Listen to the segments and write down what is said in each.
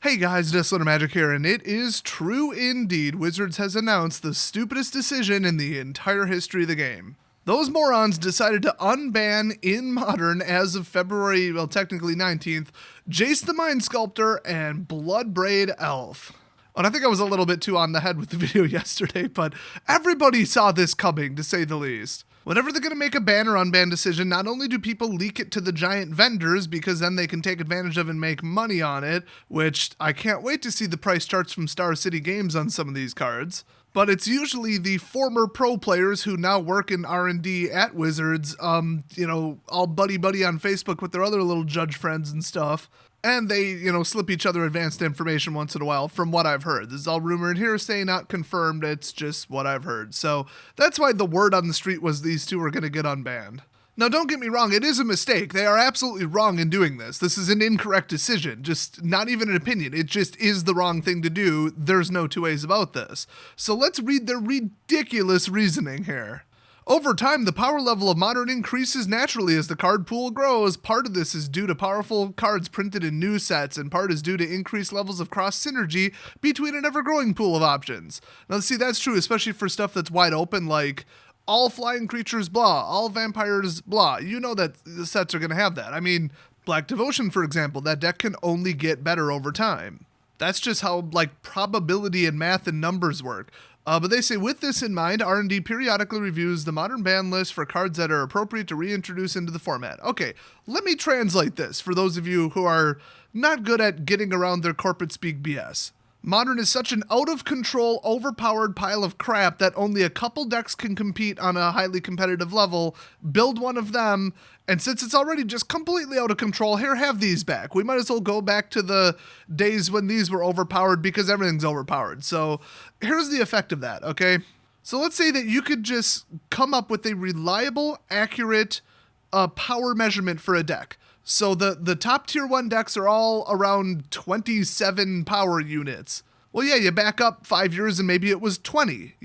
Hey guys, Discliner Magic here, and it is true indeed. Wizards has announced the stupidest decision in the entire history of the game. Those morons decided to unban in Modern as of February, well technically 19th, Jace the Mind Sculptor and Bloodbraid Elf. And I think I was a little bit too on the head with the video yesterday, but everybody saw this coming, to say the least. Whenever they're going to make a ban or unban decision, not only do people leak it to the giant vendors because then they can take advantage of and make money on it, which I can't wait to see the price charts from Star City Games on some of these cards, but it's usually the former pro players who now work in R&D at Wizards, all buddy-buddy on Facebook with their other little judge friends and stuff. And they, slip each other advanced information once in a while from what I've heard. This is all rumor and hearsay, not confirmed. It's just what I've heard. So that's why the word on the street was these two are going to get unbanned. Now, don't get me wrong. It is a mistake. They are absolutely wrong in doing this. This is an incorrect decision. Just not even an opinion. It just is the wrong thing to do. There's no two ways about this. So let's read their ridiculous reasoning here. Over time, the power level of Modern increases naturally as the card pool grows. Part of this is due to powerful cards printed in new sets, and part is due to increased levels of cross-synergy between an ever-growing pool of options. Now, see, that's true, especially for stuff that's wide open, like all flying creatures, blah, all vampires, blah. You know that the sets are going to have that. I mean, Black Devotion, for example, that deck can only get better over time. That's just how, probability and math and numbers work. But they say, with this in mind, R&D periodically reviews the Modern ban list for cards that are appropriate to reintroduce into the format. Okay, let me translate this for those of you who are not good at getting around their corporate speak BS. Modern is such an out-of-control, overpowered pile of crap that only a couple decks can compete on a highly competitive level. Build one of them, and since it's already just completely out of control, here, have these back. We might as well go back to the days when these were overpowered because everything's overpowered. So here's the effect of that, okay? So let's say that you could just come up with a reliable, accurate power measurement for a deck. So the top tier 1 decks are all around 27 power units. Well, yeah, you back up 5 years and maybe it was 20,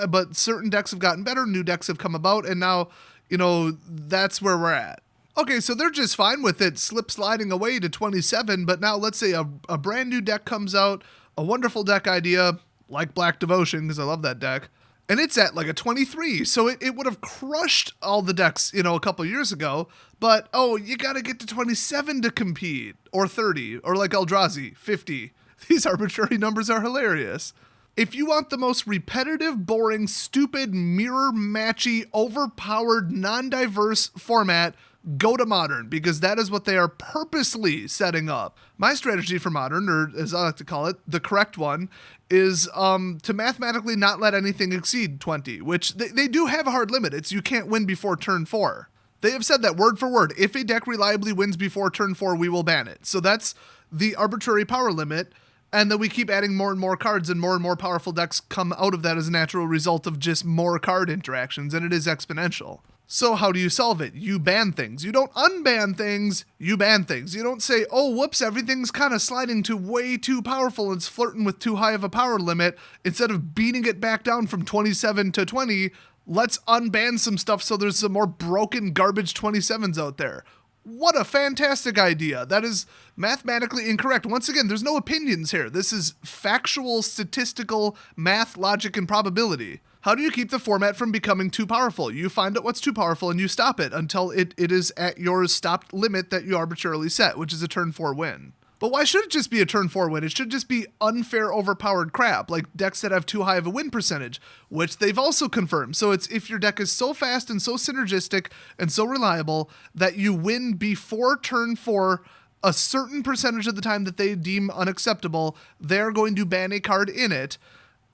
but certain decks have gotten better, new decks have come about, and now, that's where we're at. Okay, so they're just fine with it sliding away to 27, but now let's say a brand new deck comes out, a wonderful deck idea, like Black Devotion, because I love that deck, and it's at a 23, so it would have crushed all the decks, a couple years ago, but, you gotta get to 27 to compete, or 30, or like Eldrazi, 50. These arbitrary numbers are hilarious. If you want the most repetitive, boring, stupid, mirror-matchy, overpowered, non-diverse format, go to Modern, because that is what they are purposely setting up. My strategy for Modern, or as I like to call it, the correct one, is to mathematically not let anything exceed 20, which they do have a hard limit. It's you can't win before turn 4. They have said that word for word. If a deck reliably wins before turn 4, we will ban it. So that's the arbitrary power limit, and then we keep adding more and more cards, and more powerful decks come out of that as a natural result of just more card interactions, and it is exponential. So how do you solve it? You ban things. You don't unban things, you ban things. You don't say, oh, whoops, everything's kind of sliding to way too powerful and it's flirting with too high of a power limit. Instead of beating it back down from 27 to 20, let's unban some stuff so there's some more broken garbage 27s out there. What a fantastic idea. That is mathematically incorrect. Once again, there's no opinions here. This is factual, statistical, math, logic, and probability. How do you keep the format from becoming too powerful? You find out what's too powerful and you stop it until it is at your stopped limit that you arbitrarily set, which is a turn 4 win. But why should it just be a turn 4 win? It should just be unfair, overpowered crap, like decks that have too high of a win percentage, which they've also confirmed. So it's if your deck is so fast and so synergistic and so reliable that you win before turn 4 a certain percentage of the time that they deem unacceptable, they're going to ban a card in it.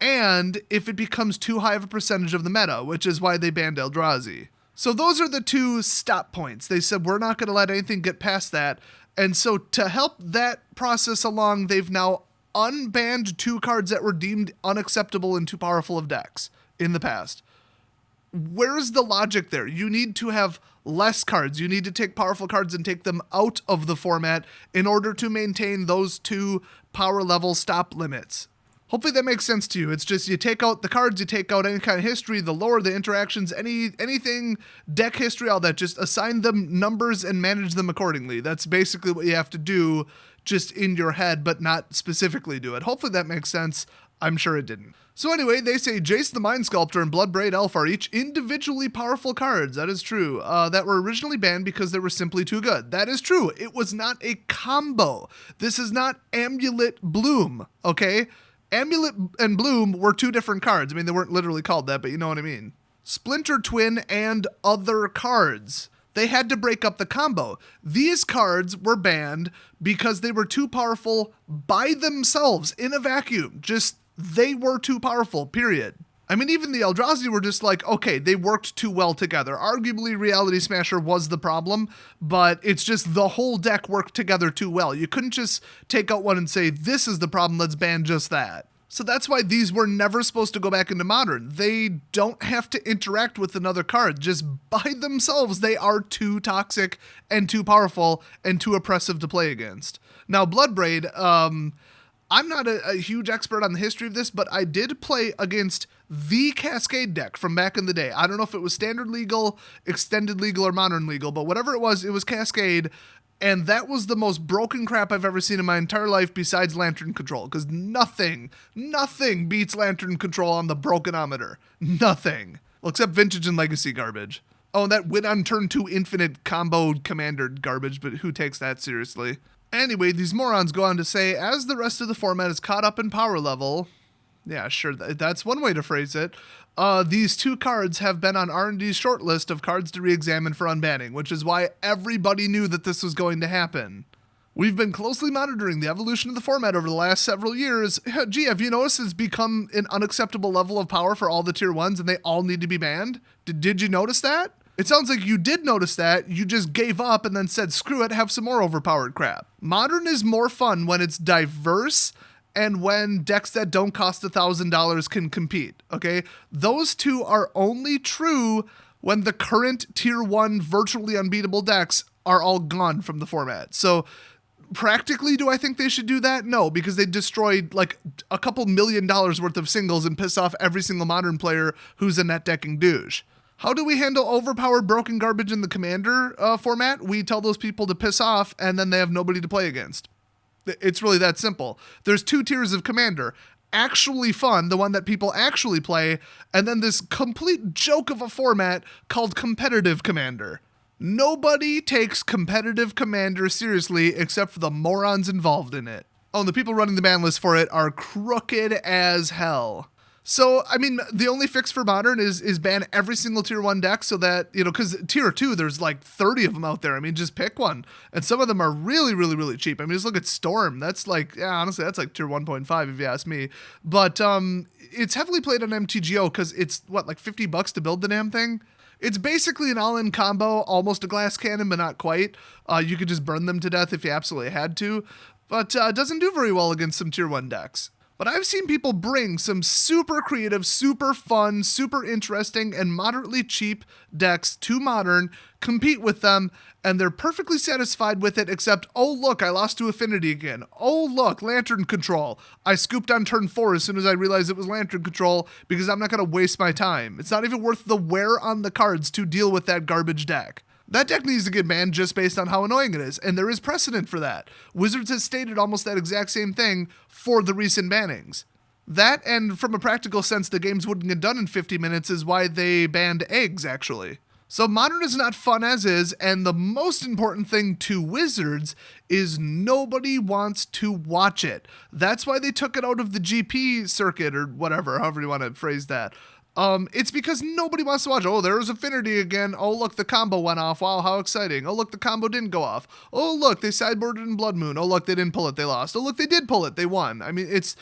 And if it becomes too high of a percentage of the meta, which is why they banned Eldrazi. So those are the two stop points. They said, we're not going to let anything get past that. And so to help that process along, they've now unbanned 2 cards that were deemed unacceptable and too powerful of decks in the past. Where's the logic there? You need to have less cards. You need to take powerful cards and take them out of the format in order to maintain those 2 power level stop limits. Hopefully that makes sense to you. It's just you take out the cards, you take out any kind of history, the lore, the interactions, anything, deck history, all that. Just assign them numbers and manage them accordingly. That's basically what you have to do just in your head, but not specifically do it. Hopefully that makes sense. I'm sure it didn't. So anyway, they say Jace the Mind Sculptor and Bloodbraid Elf are each individually powerful cards. That is true. That were originally banned because they were simply too good. That is true. It was not a combo. This is not Amulet Bloom, okay? Amulet and Bloom were two different cards. I mean, they weren't literally called that, but you know what I mean. Splinter Twin and other cards. They had to break up the combo. These cards were banned because they were too powerful by themselves in a vacuum. Just, they were too powerful, period. I mean, even the Eldrazi were just like, okay, they worked too well together. Arguably, Reality Smasher was the problem, but it's just the whole deck worked together too well. You couldn't just take out one and say, this is the problem, let's ban just that. So that's why these were never supposed to go back into Modern. They don't have to interact with another card. Just by themselves, they are too toxic and too powerful and too oppressive to play against. Now, Bloodbraid, I'm not a huge expert on the history of this, but I did play against the Cascade deck from back in the day. I don't know if it was Standard Legal, Extended Legal, or Modern Legal, but whatever it was Cascade. And that was the most broken crap I've ever seen in my entire life besides Lantern Control. Because nothing beats Lantern Control on the Brokenometer. Nothing. Well, except Vintage and Legacy garbage. Oh, and that win on turn 2 infinite combo commander garbage, but who takes that seriously? Anyway, these morons go on to say, as the rest of the format is caught up in power level... Yeah, sure, that's one way to phrase it. These two cards have been on R&D's short list of cards to re-examine for unbanning, which is why everybody knew that this was going to happen. We've been closely monitoring the evolution of the format over the last several years. Gee, have you noticed it's become an unacceptable level of power for all the tier 1s and they all need to be banned? Did you notice that? It sounds like you did notice that, you just gave up and then said, screw it, have some more overpowered crap. Modern is more fun when it's diverse and when decks that don't cost $1,000 can compete, okay? Those two are only true when the current tier 1 virtually unbeatable decks are all gone from the format. So practically, do I think they should do that? No, because they destroyed like a couple $1 million worth of singles and piss off every single Modern player who's a net decking douche. How do we handle overpowered broken garbage in the Commander format? We tell those people to piss off and then they have nobody to play against. It's really that simple. There's two tiers of Commander. Actually fun, the one that people actually play, and then this complete joke of a format called Competitive Commander. Nobody takes Competitive Commander seriously except for the morons involved in it. Oh, and the people running the ban list for it are crooked as hell. So, I mean, the only fix for Modern is ban every single tier 1 deck so that, you know, because tier 2, there's like 30 of them out there. I mean, just pick one. And some of them are really, really, really cheap. I mean, just look at Storm. That's like, yeah, honestly, that's like tier 1.5 if you ask me. But it's heavily played on MTGO because it's, what, like $50 to build the damn thing? It's basically an all-in combo, almost a glass cannon, but not quite. You could just burn them to death if you absolutely had to. But it doesn't do very well against some tier 1 decks. But I've seen people bring some super creative, super fun, super interesting, and moderately cheap decks to Modern, compete with them, and they're perfectly satisfied with it, except, oh look, I lost to Affinity again. Oh look, Lantern Control. I scooped on turn 4 as soon as I realized it was Lantern Control, because I'm not going to waste my time. It's not even worth the wear on the cards to deal with that garbage deck. That deck needs to get banned just based on how annoying it is, and there is precedent for that. Wizards has stated almost that exact same thing for the recent bannings. That, and from a practical sense, the games wouldn't get done in 50 minutes is why they banned eggs, actually. So Modern is not fun as is, and the most important thing to Wizards is nobody wants to watch it. That's why they took it out of the GP circuit, or whatever, however you want to phrase that. It's because nobody wants to watch. Oh, there's Affinity again. Oh, look, the combo went off. Wow, how exciting. Oh, look, the combo didn't go off. Oh, look, they sideboarded in Blood Moon. Oh, look, they didn't pull it. They lost. Oh, look, they did pull it. They won. I mean, it's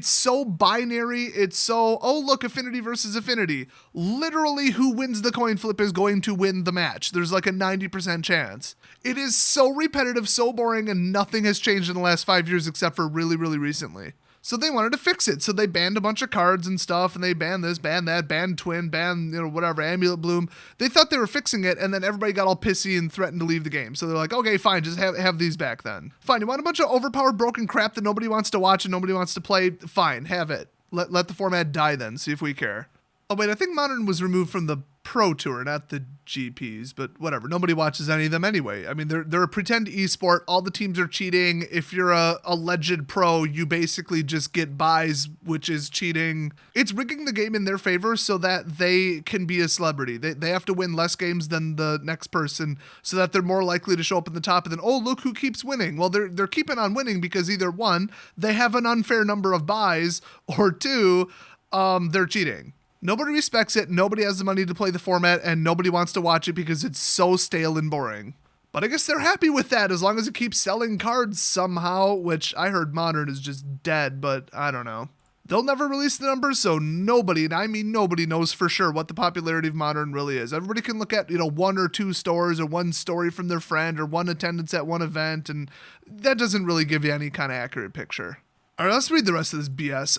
so binary. It's so, oh, look, Affinity versus Affinity. Literally, who wins the coin flip is going to win the match. There's like a 90% chance. It is so repetitive, so boring, and nothing has changed in the last 5 years except for really, really recently. So they wanted to fix it. So they banned a bunch of cards and stuff, and they banned this, banned that, banned Twin, banned, whatever, Amulet Bloom. They thought they were fixing it, and then everybody got all pissy and threatened to leave the game. So they're like, okay, fine, just have these back then. Fine, you want a bunch of overpowered broken crap that nobody wants to watch and nobody wants to play? Fine, have it. Let the format die then, see if we care. Oh wait, I think Modern was removed from the Pro Tour, not the GPs, but whatever. Nobody watches any of them anyway. I mean, they're a pretend esport. All the teams are cheating. If you're a alleged pro, you basically just get buys, which is cheating. It's rigging the game in their favor so that they can be a celebrity. They have to win less games than the next person so that they're more likely to show up in the top. And then, oh, look who keeps winning. Well, they're keeping on winning because either one, they have an unfair number of buys, or two, they're cheating. Nobody respects it, nobody has the money to play the format, and nobody wants to watch it because it's so stale and boring. But I guess they're happy with that as long as it keeps selling cards somehow, which I heard Modern is just dead, but I don't know. They'll never release the numbers, so nobody, and I mean nobody, knows for sure what the popularity of Modern really is. Everybody can look at, one or two stores or one story from their friend or one attendance at one event, and that doesn't really give you any kind of accurate picture. All right, let's read the rest of this BS.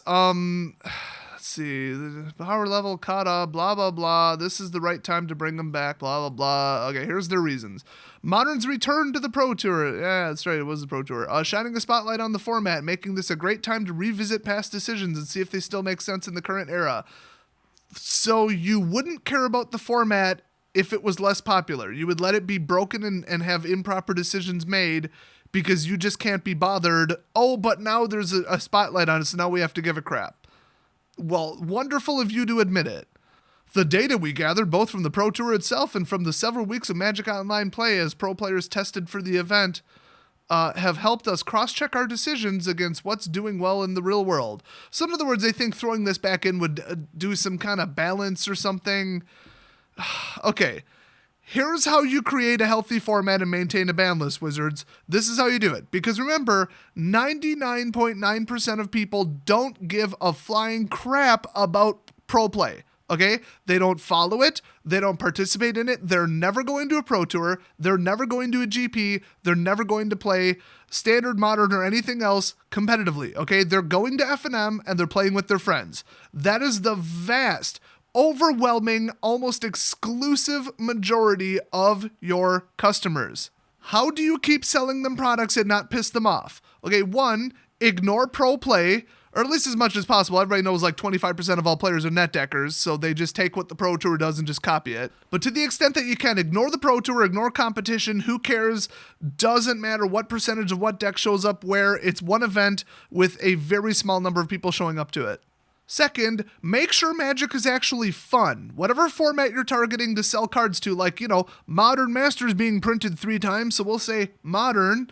Let's see, the power level kata, blah, blah, blah. This is the right time to bring them back, blah, blah, blah. Okay, here's their reasons. Modern's return to the Pro Tour. Yeah, that's right, it was the Pro Tour. Shining a spotlight on the format, making this a great time to revisit past decisions and see if they still make sense in the current era. So you wouldn't care about the format if it was less popular. You would let it be broken and have improper decisions made because you just can't be bothered. Oh, but now there's a spotlight on it, so now we have to give a crap. Well, wonderful of you to admit it. The data we gathered, both from the Pro Tour itself and from the several weeks of Magic Online play as pro players tested for the event, have helped us cross-check our decisions against what's doing well in the real world. So in other words, they think throwing this back in would do some kind of balance or something. Okay. Here's how you create a healthy format and maintain a ban list, Wizards. This is how you do it. Because remember, 99.9% of people don't give a flying crap about pro play. Okay? They don't follow it. They don't participate in it. They're never going to a Pro Tour. They're never going to a GP. They're never going to play Standard, Modern, or anything else competitively. Okay? They're going to F&M and they're playing with their friends. That is the vast, overwhelming, almost exclusive majority of your customers. How do you keep selling them products and not piss them off? Okay, one, ignore pro play, or at least as much as possible. Everybody knows like 25% of all players are net deckers, so they just take what the Pro Tour does and just copy it. But to the extent that you can, ignore the Pro Tour, ignore competition, who cares? Doesn't matter what percentage of what deck shows up where. It's one event with a very small number of people showing up to it. Second, make sure Magic is actually fun. Whatever format you're targeting to sell cards to, like, Modern Masters being printed 3 times, so we'll say Modern,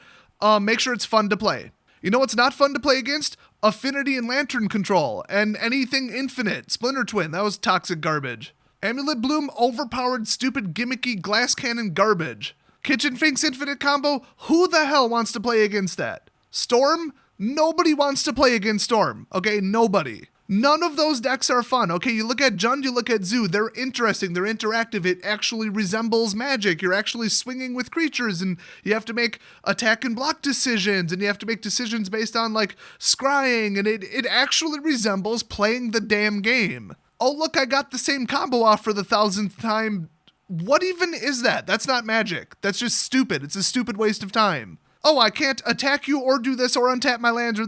make sure it's fun to play. You know what's not fun to play against? Affinity and Lantern Control, and anything Infinite. Splinter Twin, that was toxic garbage. Amulet Bloom, overpowered, stupid, gimmicky, glass cannon garbage. Kitchen Finks Infinite Combo, who the hell wants to play against that? Storm? Nobody wants to play against Storm, okay? Nobody. None of those decks are fun. Okay, you look at Jund, you look at Zoo. They're interesting. They're interactive. It actually resembles Magic. You're actually swinging with creatures, and you have to make attack and block decisions, and you have to make decisions based on, like, scrying, and it actually resembles playing the damn game. Oh, look, I got the same combo off for the 1,000th time. What even is that? That's not Magic. That's just stupid. It's a stupid waste of time. Oh, I can't attack you or do this or untap my lands or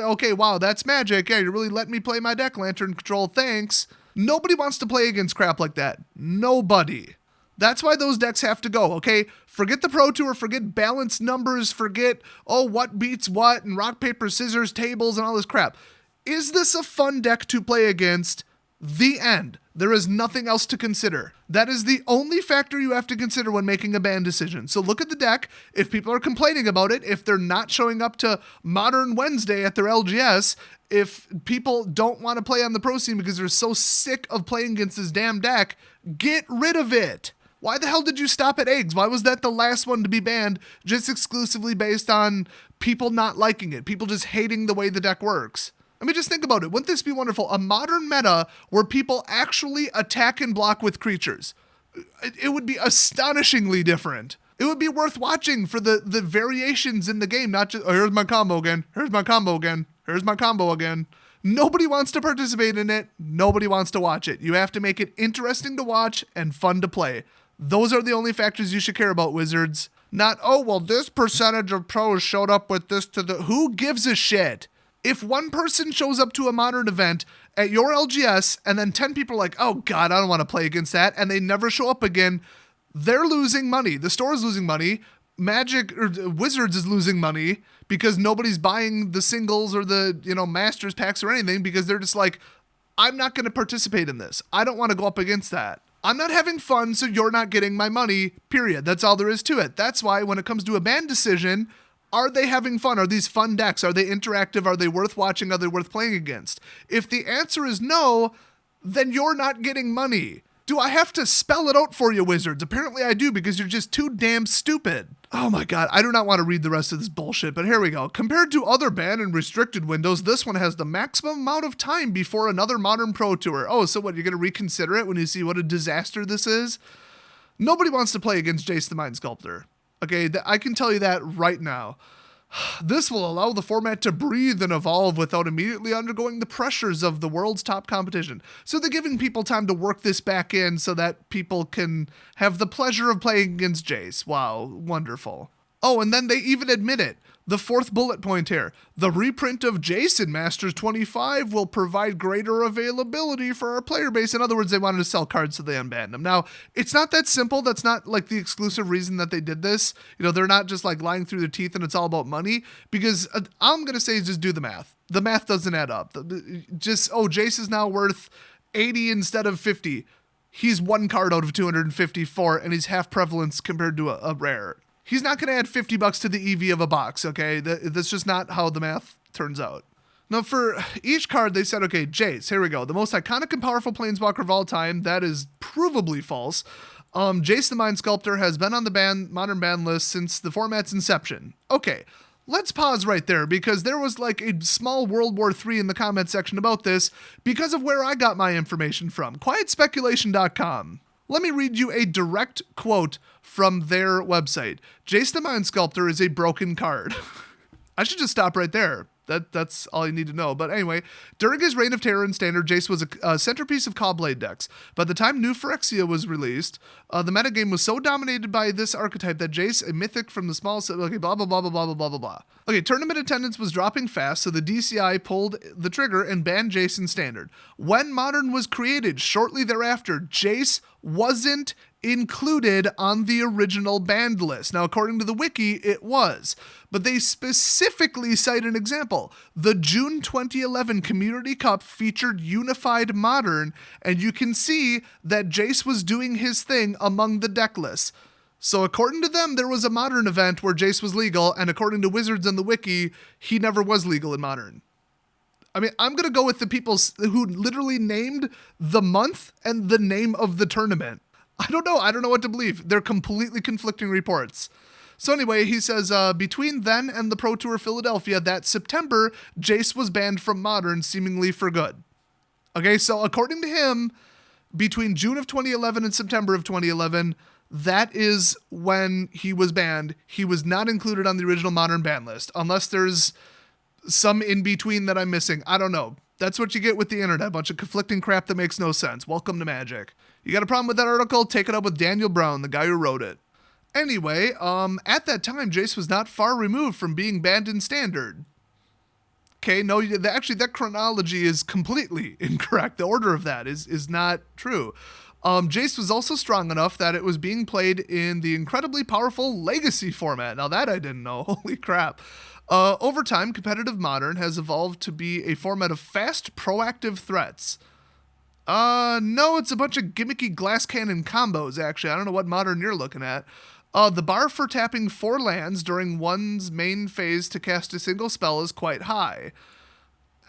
okay, wow, that's Magic. Yeah, you're really letting me play my deck, Lantern Control, thanks. Nobody wants to play against crap like that. Nobody. That's why those decks have to go, okay? Forget the Pro Tour, forget balanced numbers, forget, what beats what, and rock, paper, scissors, tables, and all this crap. Is this a fun deck to play against? The end. There is nothing else to consider. That is the only factor you have to consider when making a ban decision. So look at the deck. If people are complaining about it, if they're not showing up to Modern Wednesday at their LGS, if people don't want to play on the pro scene because they're so sick of playing against this damn deck, get rid of it. Why the hell did you stop at eggs? Why was that the last one to be banned just exclusively based on people not liking it, people just hating the way the deck works? I mean, just think about it. Wouldn't this be wonderful? A modern meta where people actually attack and block with creatures. It would be astonishingly different. It would be worth watching for the variations in the game, not just, here's my combo again, here's my combo again, here's my combo again. Nobody wants to participate in it. Nobody wants to watch it. You have to make it interesting to watch and fun to play. Those are the only factors you should care about, Wizards. Not, this percentage of pros showed up with this to the... Who gives a shit? If one person shows up to a Modern event at your LGS and then 10 people are like, oh God, I don't want to play against that, and they never show up again, they're losing money. The store is losing money. Magic or Wizards is losing money because nobody's buying the singles or the, Masters packs or anything because they're just like, I'm not going to participate in this. I don't want to go up against that. I'm not having fun, so you're not getting my money, period. That's all there is to it. That's why when it comes to a ban decision, are they having fun? Are these fun decks? Are they interactive? Are they worth watching? Are they worth playing against? If the answer is no, then you're not getting money. Do I have to spell it out for you, Wizards? Apparently I do, because you're just too damn stupid. Oh my God, I do not want to read the rest of this bullshit, but here we go. Compared to other banned and restricted windows, this one has the maximum amount of time before another Modern Pro Tour. Oh, so what, you're going to reconsider it when you see what a disaster this is? Nobody wants to play against Jace the Mind Sculptor. Okay, I can tell you that right now. This will allow the format to breathe and evolve without immediately undergoing the pressures of the world's top competition. So they're giving people time to work this back in so that people can have the pleasure of playing against Jace. Wow, wonderful. Oh, and then they even admit it. The fourth bullet point here. The reprint of Jace in Masters 25 will provide greater availability for our player base. In other words, they wanted to sell cards, so they unbanned them. Now, it's not that simple. That's not like the exclusive reason that they did this. They're not just like lying through their teeth and it's all about money. Because all I'm going to say is just do the math. The math doesn't add up. Jace is now worth 80 instead of 50. He's one card out of 254 and he's half prevalence compared to a rare. He's not going to add $50 to the EV of a box, okay? That's just not how the math turns out. Now, for each card, they said, okay, Jace, here we go. The most iconic and powerful planeswalker of all time. That is provably false. Jace the Mind Sculptor has been on the modern ban list since the format's inception. Okay, let's pause right there because there was like a small World War III in the comment section about this because of where I got my information from. QuietSpeculation.com. Let me read you a direct quote from their website. Jace the Mind Sculptor is a broken card. I should just stop right there. That's all you need to know. But anyway, during his reign of terror in Standard, Jace was a centerpiece of Caw-Blade decks. By the time New Phyrexia was released, the metagame was so dominated by this archetype that Jace, a mythic from the small... Okay, blah, blah, blah, blah, blah, blah, blah, blah. Okay, tournament attendance was dropping fast, so the DCI pulled the trigger and banned Jace in Standard. When Modern was created, shortly thereafter, Jace wasn't included on the original banned list. Now, according to the wiki, it was. But they specifically cite an example. The June 2011 Community Cup featured Unified Modern, and you can see that Jace was doing his thing among the deck lists. So according to them, there was a Modern event where Jace was legal, and according to Wizards and the wiki, he never was legal in Modern. I mean, I'm going to go with the people who literally named the month and the name of the tournament. I don't know what to believe. They're completely conflicting reports. So anyway, he says, between then and the Pro Tour Philadelphia that September, Jace was banned from Modern, seemingly for good. Okay, so according to him, between June of 2011 and September of 2011, that is when he was banned. He was not included on the original Modern ban list, unless there's some in between that I'm missing. I don't know. That's what you get with the internet. A bunch of conflicting crap that makes no sense. Welcome to Magic. You got a problem with that article? Take it up with Daniel Brown, the guy who wrote it. Anyway, at that time, Jace was not far removed from being banned in Standard. Okay, no, actually, that chronology is completely incorrect. The order of that is not true. Jace was also strong enough that it was being played in the incredibly powerful Legacy format. Now that I didn't know. Holy crap. Over time, competitive Modern has evolved to be a format of fast, proactive threats. No, it's a bunch of gimmicky glass cannon combos, actually. I don't know what Modern you're looking at. The bar for tapping 4 lands during one's main phase to cast a single spell is quite high.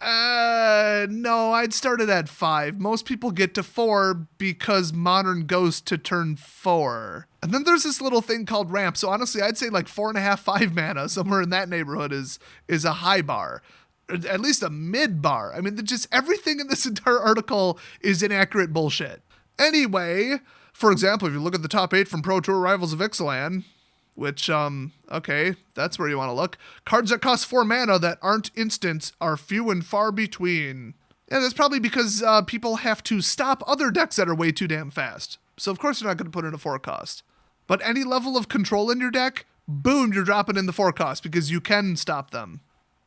No, I'd start it at 5. Most people get to 4 because Modern goes to turn 4. And then there's this little thing called ramp. So honestly, I'd say like 4.5, 5 mana, somewhere in that neighborhood is a high bar. At least a mid bar. I mean, just everything in this entire article is inaccurate bullshit. Anyway, for example, if you look at the top 8 from Pro Tour Rivals of Ixalan, which, okay, that's where you want to look. Cards that cost 4 mana that aren't instants are few and far between. Yeah, that's probably because people have to stop other decks that are way too damn fast. So of course they're not going to put in a 4 cost. But any level of control in your deck, boom, you're dropping in the 4 cost because you can stop them.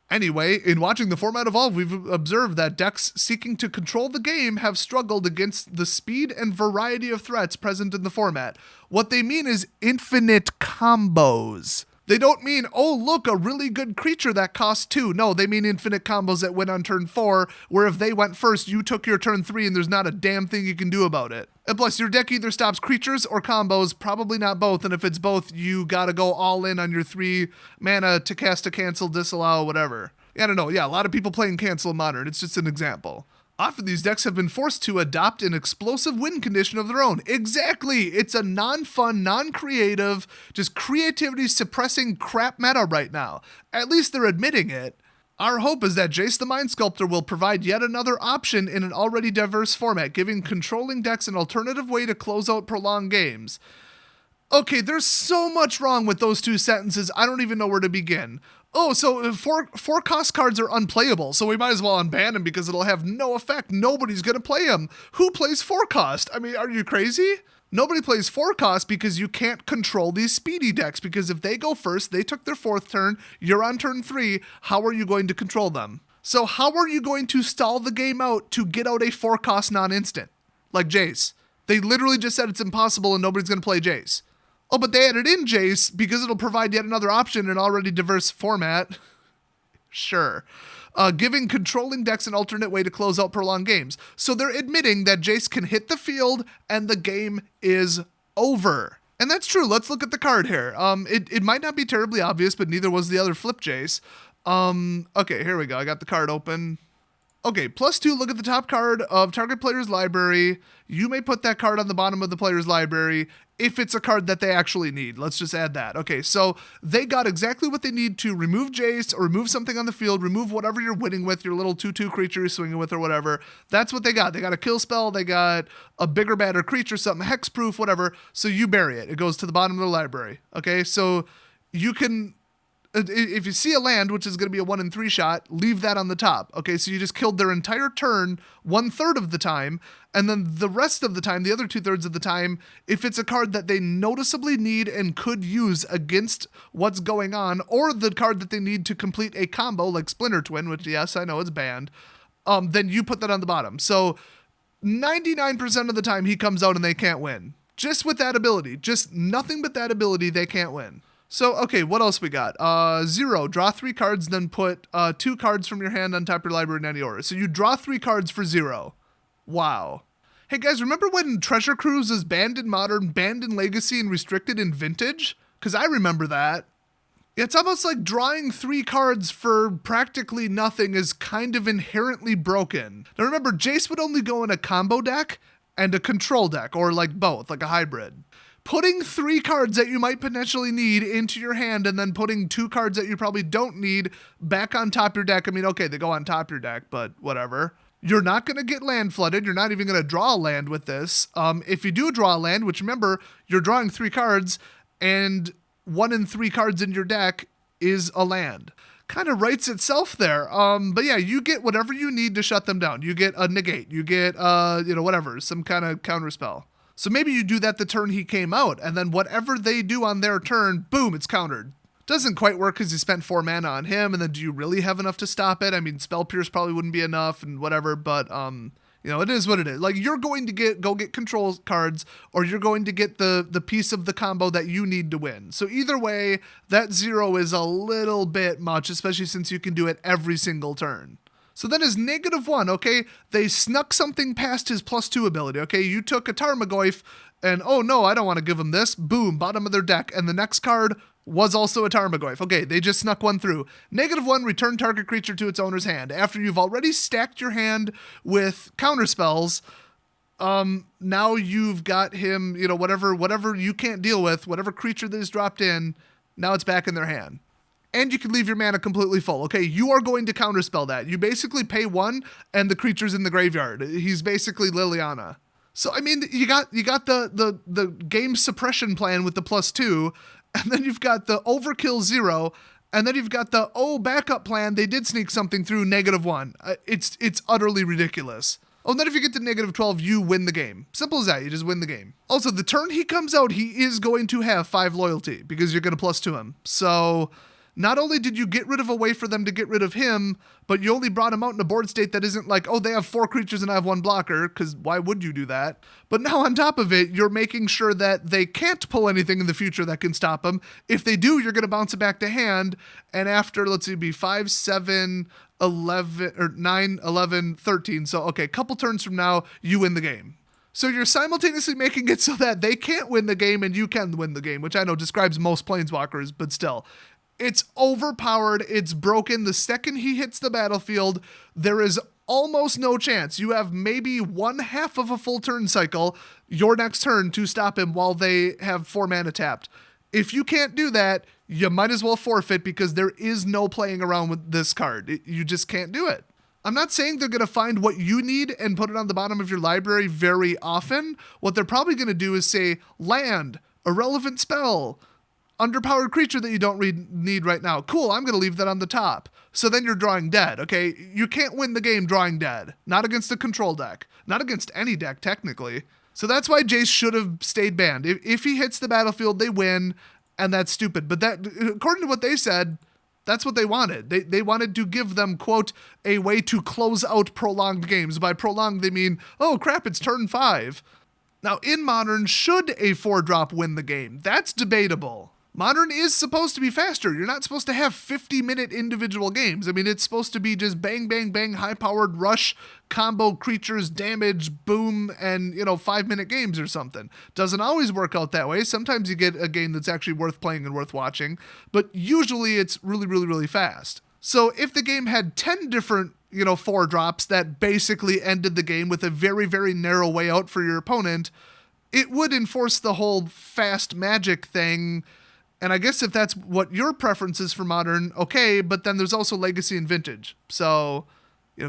Anyway, in watching the format evolve, we've observed that decks seeking to control the game have struggled against the speed and variety of threats present in the format. What they mean is infinite combos. They don't mean, oh, look, a really good creature that costs 2. No, they mean infinite combos that win on turn 4, where if they went first, you took your turn 3 and there's not a damn thing you can do about it. And plus, your deck either stops creatures or combos, probably not both, and if it's both, you gotta go all in on your 3 mana to cast a cancel, disallow, whatever. Yeah, I don't know, yeah, a lot of people playing cancel in Modern, it's just an example. Often these decks have been forced to adopt an explosive win condition of their own. Exactly! It's a non-fun, non-creative, just creativity-suppressing crap meta right now. At least they're admitting it. Our hope is that Jace the Mind Sculptor will provide yet another option in an already diverse format, giving controlling decks an alternative way to close out prolonged games. Okay, there's so much wrong with those 2 sentences, I don't even know where to begin. Oh, so four cost cards are unplayable, so we might as well unban them because it'll have no effect. Nobody's going to play them. Who plays 4 cost? I mean, are you crazy? Nobody plays 4 cost because you can't control these speedy decks, because if they go first, they took their 4th turn, you're on turn 3, how are you going to control them? So how are you going to stall the game out to get out a 4 cost non-instant? Like Jace. They literally just said it's impossible and nobody's going to play Jace. Oh, but they added in Jace because it'll provide yet another option in an already diverse format. Sure. Giving controlling decks an alternate way to close out prolonged games. So they're admitting that Jace can hit the field and the game is over. And that's true. Let's look at the card here. It might not be terribly obvious, but neither was the other flip Jace. Okay, here we go. I got the card open. Okay, +2, look at the top card of target player's library. You may put that card on the bottom of the player's library if it's a card that they actually need. Let's just add that. Okay, so they got exactly what they need to remove Jace or remove something on the field, remove whatever you're winning with, your little 2/2 creature you're swinging with or whatever. That's what they got. They got a kill spell, they got a bigger, badder creature, something hexproof, whatever. So you bury it. It goes to the bottom of the library. Okay, so you can... If you see a land, which is going to be a 1 in 3 shot, leave that on the top. Okay, so you just killed their entire turn 1/3 of the time, and then the rest of the time, the other 2/3 of the time, if it's a card that they noticeably need and could use against what's going on, or the card that they need to complete a combo, like Splinter Twin, which, yes, I know it's banned, then you put that on the bottom. So 99% of the time he comes out and they can't win. Just with that ability. Just nothing but that ability, they can't win. So, okay, what else we got? 0, draw 3 cards, then put 2 cards from your hand on top of your library in any order. So you draw 3 cards for 0. Wow. Hey guys, remember when Treasure Cruise was banned in Modern, banned in Legacy, and restricted in Vintage? Because I remember that. It's almost like drawing 3 cards for practically nothing is kind of inherently broken. Now remember, Jace would only go in a combo deck and a control deck, or like both, like a hybrid. Putting 3 cards that you might potentially need into your hand and then putting 2 cards that you probably don't need back on top of your deck. I mean, okay, they go on top of your deck, but whatever. You're not going to get land flooded. You're not even going to draw a land with this. If you do draw a land, which remember, you're drawing 3 cards and 1 in 3 cards in your deck is a land. Kind of writes itself there. But yeah, you get whatever you need to shut them down. You get a negate. You get, whatever, some kind of counter spell. So maybe you do that the turn he came out, and then whatever they do on their turn, boom, it's countered. Doesn't quite work because you spent 4 mana on him, and then do you really have enough to stop it? I mean, Spell Pierce probably wouldn't be enough and whatever, but, it is what it is. Like, you're going to go get control cards, or you're going to get the piece of the combo that you need to win. So either way, that 0 is a little bit much, especially since you can do it every single turn. So then his -1, okay, they snuck something past his +2 ability, okay? You took a Tarmogoyf, and oh no, I don't want to give him this. Boom, bottom of their deck, and the next card was also a Tarmogoyf. Okay, they just snuck one through. -1, return target creature to its owner's hand. After you've already stacked your hand with counterspells, now you've got him, whatever you can't deal with, whatever creature that is dropped in, now it's back in their hand. And you can leave your mana completely full. Okay, you are going to counterspell that. You basically pay 1, and the creature's in the graveyard. He's basically Liliana. So I mean, you got the game suppression plan with the +2, and then you've got the overkill 0, and then you've got the backup plan. They did sneak something through -1. It's utterly ridiculous. Oh, and then if you get to -12, you win the game. Simple as that. You just win the game. Also, the turn he comes out, he is going to have 5 loyalty because you're going to +2 him. So not only did you get rid of a way for them to get rid of him, but you only brought him out in a board state that isn't like, oh, they have 4 creatures and I have 1 blocker, because why would you do that? But now on top of it, you're making sure that they can't pull anything in the future that can stop them. If they do, you're going to bounce it back to hand, and after, let's see, it'd be 5, 7, 11, or 9, 11, 13. So, okay, a couple turns from now, you win the game. So you're simultaneously making it so that they can't win the game and you can win the game, which I know describes most Planeswalkers, but still. It's overpowered, it's broken. The second he hits the battlefield, there is almost no chance. You have maybe 1/2 of a full turn cycle, your next turn, to stop him while they have 4 mana tapped. If you can't do that, you might as well forfeit, because there is no playing around with this card. You just can't do it. I'm not saying they're going to find what you need and put it on the bottom of your library very often. What they're probably going to do is say, land, irrelevant spell, underpowered creature that you don't need right now. Cool, I'm going to leave that on the top. So then you're drawing dead, okay? You can't win the game drawing dead. Not against a control deck. Not against any deck, technically. So that's why Jace should have stayed banned. If he hits the battlefield, they win, and that's stupid. But that, according to what they said, that's what they wanted. They wanted to give them, quote, a way to close out prolonged games. By prolonged, they mean, oh crap, it's turn 5. Now, in Modern, should a 4-drop win the game? That's debatable. Modern is supposed to be faster. You're not supposed to have 50-minute individual games. I mean, it's supposed to be just bang, bang, bang, high-powered rush, combo creatures, damage, boom, and, 5-minute games or something. Doesn't always work out that way. Sometimes you get a game that's actually worth playing and worth watching, but usually it's really, really, really fast. So if the game had 10 different 4-drops that basically ended the game with a very, very narrow way out for your opponent, it would enforce the whole fast magic thing. And I guess if that's what your preference is for Modern, okay, but then there's also Legacy and Vintage. So,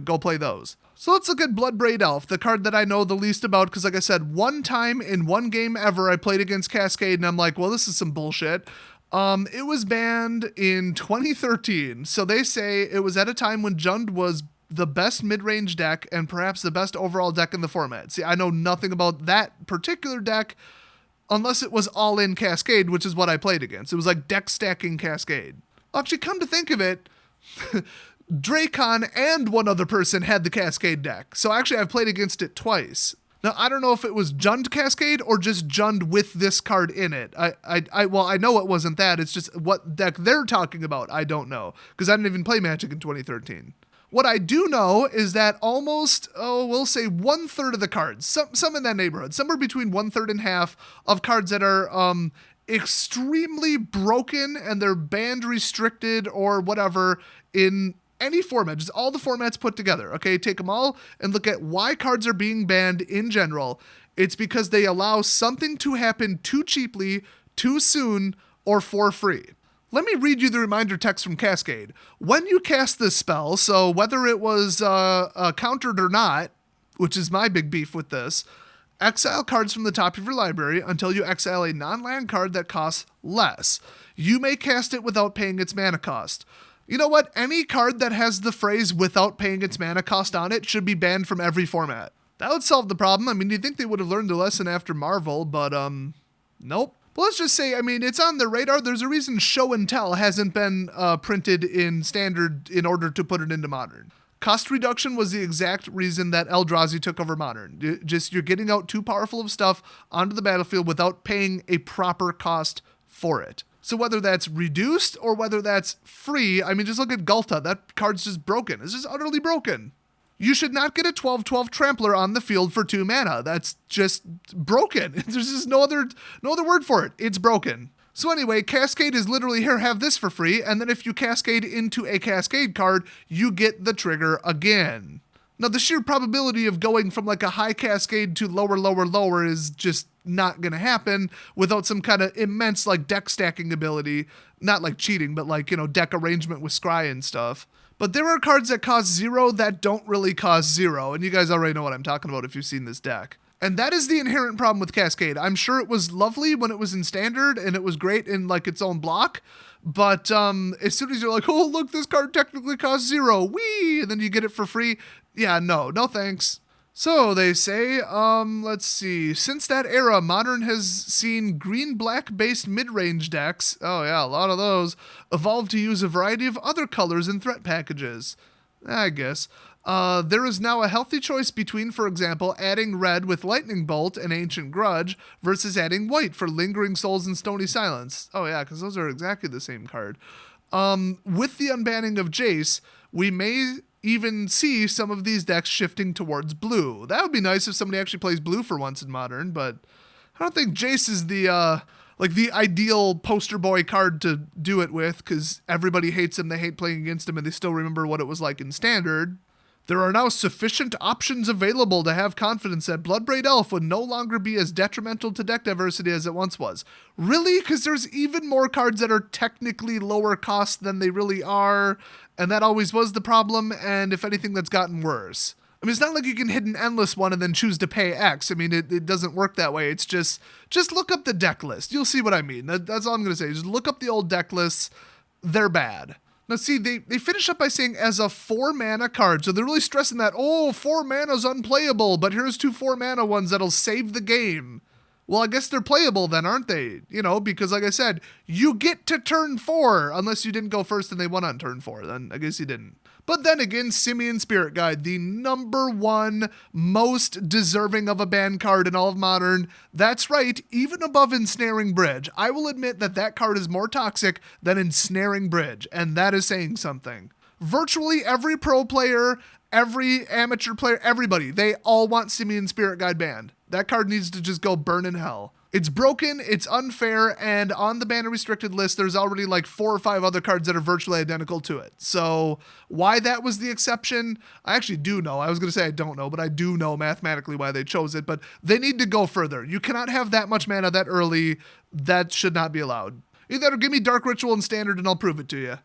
go play those. So let's look at Bloodbraid Elf, the card that I know the least about, because like I said, one time in one game ever I played against Cascade, and I'm like, well, this is some bullshit. It was banned in 2013. So they say it was at a time when Jund was the best mid-range deck and perhaps the best overall deck in the format. See, I know nothing about that particular deck, unless it was all-in Cascade, which is what I played against. It was like deck stacking Cascade. Actually, come to think of it, Dracon and one other person had the Cascade deck. So actually, I've played against it twice. Now, I don't know if it was Jund Cascade or just Jund with this card in it. Well, I know it wasn't that. It's just what deck they're talking about. I don't know, because I didn't even play Magic in 2013. What I do know is that almost, we'll say 1/3 of the cards, some in that neighborhood, somewhere between 1/3 and half of cards that are extremely broken and they're banned, restricted, or whatever in any format, just all the formats put together. Okay, take them all and look at why cards are being banned in general. It's because they allow something to happen too cheaply, too soon, or for free. Let me read you the reminder text from Cascade. When you cast this spell, so whether it was countered or not, which is my big beef with this, exile cards from the top of your library until you exile a non-land card that costs less. You may cast it without paying its mana cost. You know what? Any card that has the phrase without paying its mana cost on it should be banned from every format. That would solve the problem. I mean, you'd think they would have learned their lesson after Marvel, but nope. But let's just say, I mean, it's on their radar. There's a reason Show and Tell hasn't been printed in Standard in order to put it into Modern. Cost reduction was the exact reason that Eldrazi took over Modern. You're getting out too powerful of stuff onto the battlefield without paying a proper cost for it. So whether that's reduced or whether that's free, I mean, just look at Gulta. That card's just broken. It's just utterly broken. You should not get a 12/12 Trampler on the field for 2 mana. That's just broken. There's just no other word for it. It's broken. So anyway, Cascade is literally, here, have this for free, and then if you Cascade into a Cascade card, you get the trigger again. Now, the sheer probability of going from like a high Cascade to lower, lower, lower is just not going to happen without some kind of immense like deck stacking ability. Not like cheating, but like, deck arrangement with Scry and stuff. But there are cards that cost 0 that don't really cost 0, and you guys already know what I'm talking about if you've seen this deck. And that is the inherent problem with Cascade. I'm sure it was lovely when it was in Standard, and it was great in like its own block, but as soon as you're like, oh, look, this card technically costs 0, whee, and then you get it for free, yeah, no thanks. So they say, let's see. Since that era, Modern has seen green-black based mid-range decks, oh yeah, a lot of those, evolve to use a variety of other colors in threat packages. I guess. There is now a healthy choice between, for example, adding red with Lightning Bolt and Ancient Grudge versus adding white for Lingering Souls and Stony Silence. Oh yeah, because those are exactly the same card. With the unbanning of Jace, we may even see some of these decks shifting towards blue. That would be nice if somebody actually plays blue for once in Modern, but I don't think Jace is the ideal poster boy card to do it with, because everybody hates him, they hate playing against him, and they still remember what it was like in Standard. There are now sufficient options available to have confidence that Bloodbraid Elf would no longer be as detrimental to deck diversity as it once was. Really? Because there's even more cards that are technically lower cost than they really are, and that always was the problem, and if anything, that's gotten worse. I mean, it's not like you can hit an endless one and then choose to pay X. I mean, it doesn't work that way. It's just look up the deck list. You'll see what I mean. That's all I'm going to say. Just look up the old deck lists. They're bad. Now, see, they finish up by saying as a 4-mana card. So they're really stressing that, 4 mana's unplayable, but here's 2 4-mana ones that'll save the game. Well, I guess they're playable then, aren't they? Because like I said, you get to turn 4, unless you didn't go first and they won on turn 4. Then I guess you didn't. But then again, Simian Spirit Guide, the number 1 most deserving of a ban card in all of Modern. That's right, even above Ensnaring Bridge. I will admit that card is more toxic than Ensnaring Bridge, and that is saying something. Virtually every pro player, every amateur player, everybody, they all want Simian Spirit Guide banned. That card needs to just go burn in hell. It's broken, it's unfair, and on the banner restricted list, there's already like 4 or 5 other cards that are virtually identical to it. So why that was the exception, I actually do know. I was going to say I don't know, but I do know mathematically why they chose it, but they need to go further. You cannot have that much mana that early. That should not be allowed. Either give me Dark Ritual in Standard and I'll prove it to you.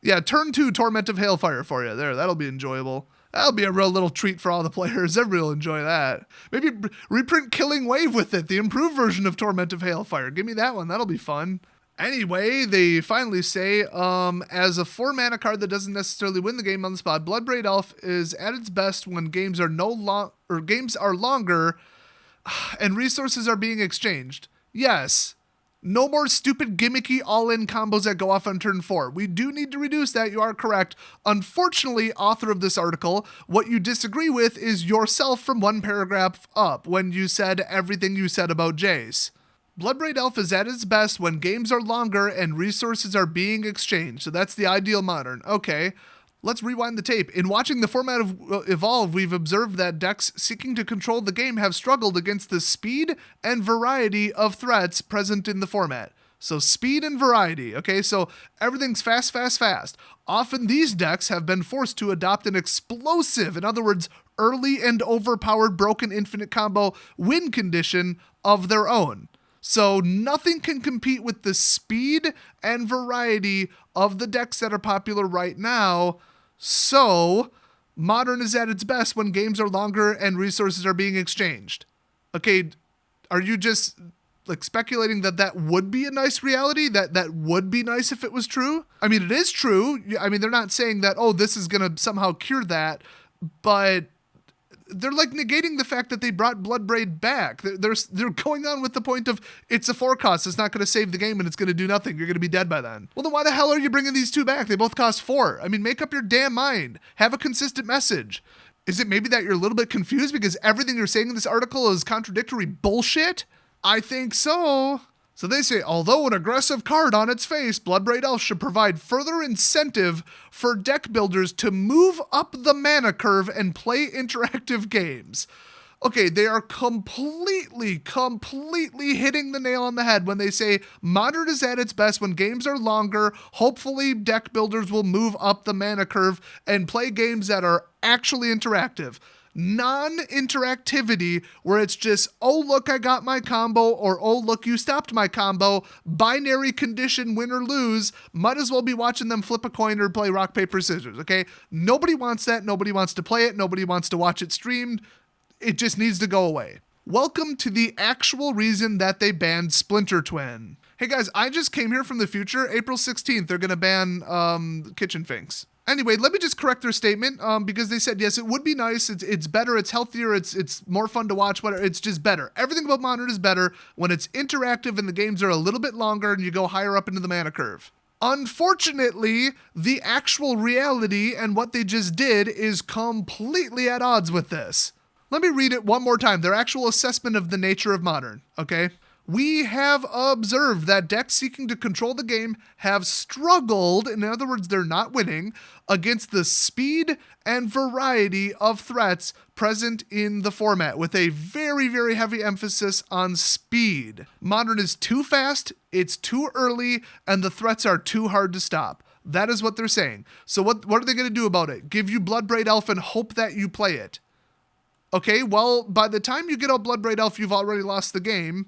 Yeah, turn 2 Torment of Hailfire for you. There, that'll be enjoyable. That'll be a real little treat for all the players. Everybody will enjoy that. Maybe reprint Killing Wave with it, the improved version of Torment of Hailfire. Give me that one. That'll be fun. Anyway, they finally say, as a 4-mana card that doesn't necessarily win the game on the spot, Bloodbraid Elf is at its best when games are longer and resources are being exchanged. Yes. No more stupid gimmicky all-in combos that go off on turn 4. We do need to reduce that, you are correct. Unfortunately, author of this article, what you disagree with is yourself from 1 paragraph up when you said everything you said about Jace. Bloodbraid Elf is at its best when games are longer and resources are being exchanged. So that's the ideal Modern. Okay. Let's rewind the tape. In watching the format evolve, we've observed that decks seeking to control the game have struggled against the speed and variety of threats present in the format. So speed and variety, okay? So everything's fast, fast, fast. Often these decks have been forced to adopt an explosive, in other words, early and overpowered broken infinite combo win condition of their own. So nothing can compete with the speed and variety of the decks that are popular right now. So, Modern is at its best when games are longer and resources are being exchanged. Okay, are you just speculating that would be a nice reality? That would be nice if it was true? I mean, it is true. I mean, they're not saying that, this is going to somehow cure that, but they're negating the fact that they brought Bloodbraid back. They're going on with the point of it's a 4 cost. It's not going to save the game and it's going to do nothing. You're going to be dead by then. Well, then why the hell are you bringing these 2 back? They both cost 4. I mean, make up your damn mind. Have a consistent message. Is it maybe that you're a little bit confused because everything you're saying in this article is contradictory bullshit? I think so. So they say, although an aggressive card on its face, Bloodbraid Elf should provide further incentive for deck builders to move up the mana curve and play interactive games. Okay, they are completely hitting the nail on the head when they say Modern is at its best when games are longer. Hopefully, deck builders will move up the mana curve and play games that are actually interactive. Non-interactivity where it's just, look, I got my combo, or look, you stopped my combo, binary condition, win or lose, might as well be watching them flip a coin or play rock, paper, scissors, okay? Nobody wants that. Nobody wants to play it. Nobody wants to watch it streamed. It just needs to go away. Welcome to the actual reason that they banned Splinter Twin. Hey guys, I just came here from the future. April 16th, they're going to ban Kitchen Finks. Anyway, let me just correct their statement because they said, yes, it would be nice. It's better. It's healthier. It's more fun to watch. Whatever. It's just better. Everything about Modern is better when it's interactive and the games are a little bit longer and you go higher up into the mana curve. Unfortunately, the actual reality and what they just did is completely at odds with this. Let me read it one more time. Their actual assessment of the nature of Modern, okay? We have observed that decks seeking to control the game have struggled, in other words, they're not winning, against the speed and variety of threats present in the format, with a very, very heavy emphasis on speed. Modern is too fast, it's too early, and the threats are too hard to stop. That is what they're saying. So what are they going to do about it? Give you Bloodbraid Elf and hope that you play it. Okay, well, by the time you get out Bloodbraid Elf, you've already lost the game.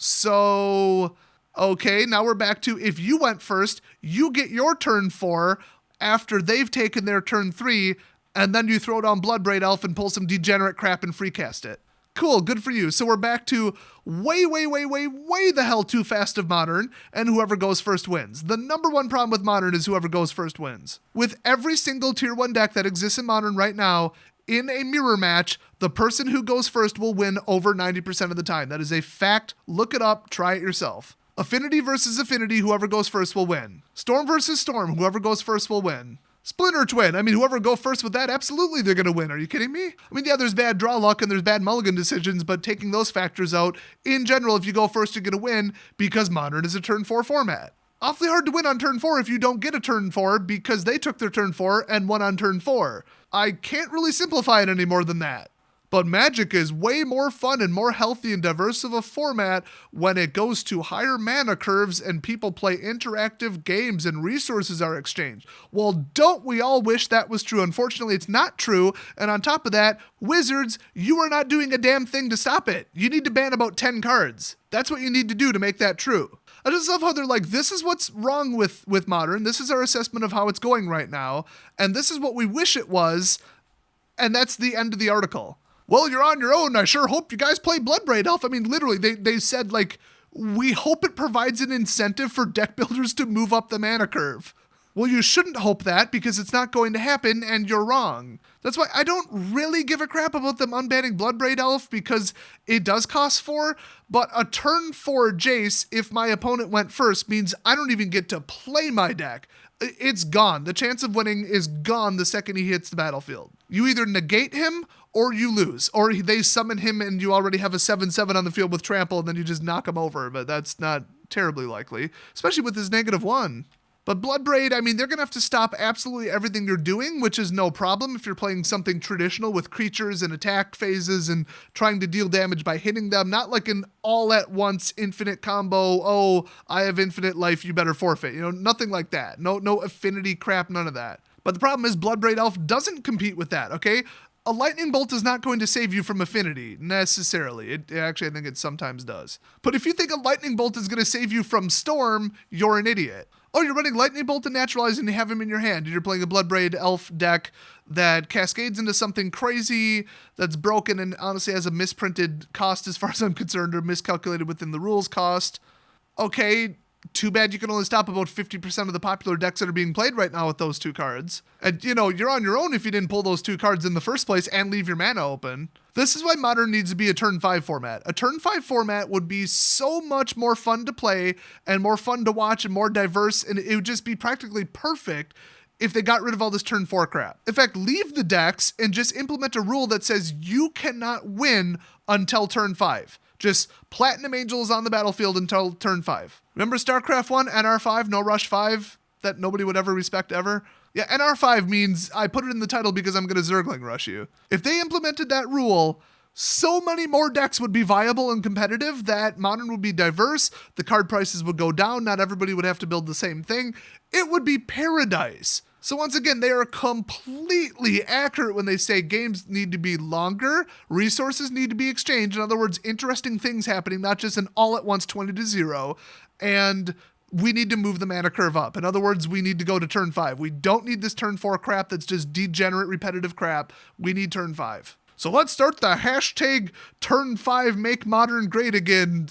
So, okay, now we're back to if you went first, you get your turn 4 after they've taken their turn 3, and then you throw down Bloodbraid Elf and pull some degenerate crap and free cast it. Cool, good for you. So we're back to way the hell too fast of Modern, and whoever goes first wins. The number one problem with Modern is whoever goes first wins. With every single tier 1 deck that exists in Modern right now, in a mirror match, the person who goes first will win over 90% of the time. That is a fact. Look it up. Try it yourself. Affinity versus Affinity, whoever goes first will win. Storm versus Storm, whoever goes first will win. Splinter Twin, I mean, whoever go first with that, absolutely they're going to win. Are you kidding me? I mean, yeah, there's bad draw luck and there's bad mulligan decisions, but taking those factors out, in general, if you go first, you're going to win because Modern is a turn 4 format. Awfully hard to win on turn 4 if you don't get a turn 4 because they took their turn 4 and won on turn 4. I can't really simplify it any more than that. But Magic is way more fun and more healthy and diverse of a format when it goes to higher mana curves and people play interactive games and resources are exchanged. Well, don't we all wish that was true? Unfortunately, it's not true. And on top of that, Wizards, you are not doing a damn thing to stop it. You need to ban about 10 cards. That's what you need to do to make that true. I just love how they're like, this is what's wrong with Modern. This is our assessment of how it's going right now. And this is what we wish it was. And that's the end of the article. Well, you're on your own. I sure hope you guys play Bloodbraid Elf. I mean, literally, they said, like, we hope it provides an incentive for deck builders to move up the mana curve. Well, you shouldn't hope that because it's not going to happen and you're wrong. That's why I don't really give a crap about them unbanning Bloodbraid Elf because it does cost 4, but a turn 4 Jace, if my opponent went first, means I don't even get to play my deck. It's gone. The chance of winning is gone the second he hits the battlefield. You either negate him or you lose, or they summon him and you already have a 7/7 on the field with trample and then you just knock him over, but that's not terribly likely, especially with his -1. But Bloodbraid, I mean, they're going to have to stop absolutely everything you're doing, which is no problem if you're playing something traditional with creatures and attack phases and trying to deal damage by hitting them. Not like an all-at-once infinite combo, oh, I have infinite life, you better forfeit. You know, nothing like that. No affinity crap, none of that. But the problem is Bloodbraid Elf doesn't compete with that, okay? A lightning bolt is not going to save you from affinity, necessarily. It actually, I think it sometimes does. But if you think a lightning bolt is going to save you from storm, you're an idiot. Oh, you're running lightning bolt and naturalize and you have him in your hand, and you're playing a Bloodbraid Elf deck that cascades into something crazy that's broken and honestly has a misprinted cost as far as I'm concerned, or miscalculated within the rules cost. Okay, too bad you can only stop about 50% of the popular decks that are being played right now with those 2 cards. And, you know, you're on your own if you didn't pull those 2 cards in the first place and leave your mana open. This is why Modern needs to be a turn 5 format. A turn 5 format would be so much more fun to play and more fun to watch and more diverse, and it would just be practically perfect if they got rid of all this turn 4 crap. In fact, leave the decks and just implement a rule that says you cannot win until turn 5. Just Platinum Angels on the battlefield until turn 5. Remember StarCraft 1, NR5, No Rush 5, that nobody would ever respect ever? Yeah, NR5 means I put it in the title because I'm going to Zergling rush you. If they implemented that rule, so many more decks would be viable and competitive that Modern would be diverse, the card prices would go down, not everybody would have to build the same thing. It would be paradise. So once again, they are completely accurate when they say games need to be longer, resources need to be exchanged. In other words, interesting things happening, not just an all-at-once 20-0, and we need to move the mana curve up. In other words, we need to go to turn 5. We don't need this turn 4 crap that's just degenerate, repetitive crap. We need turn 5. So let's start the hashtag turn 5 make modern great again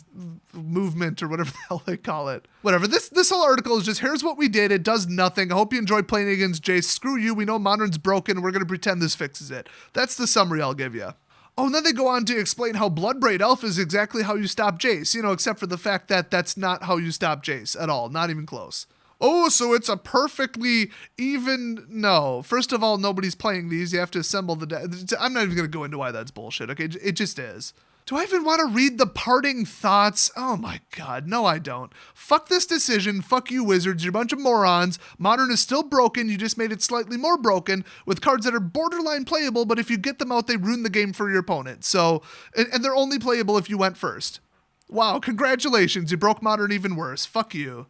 movement or whatever the hell they call it. Whatever. This whole article is just, here's what we did. It does nothing. I hope you enjoyed playing against Jace. Screw you. We know modern's broken. We're going to pretend this fixes it. That's the summary I'll give you. Oh, and then they go on to explain how Bloodbraid Elf is exactly how you stop Jace, except for the fact that that's not how you stop Jace at all. Not even close. Oh, so it's a perfectly even... No. First of all, nobody's playing these. You have to assemble the deck. I'm not even going to go into why that's bullshit, okay? It just is. Do I even want to read the parting thoughts? Oh my god, no I don't. Fuck this decision, fuck you Wizards, you're a bunch of morons. Modern is still broken, you just made it slightly more broken with cards that are borderline playable, but if you get them out, they ruin the game for your opponent. So, and they're only playable if you went first. Wow, congratulations, you broke Modern even worse. Fuck you.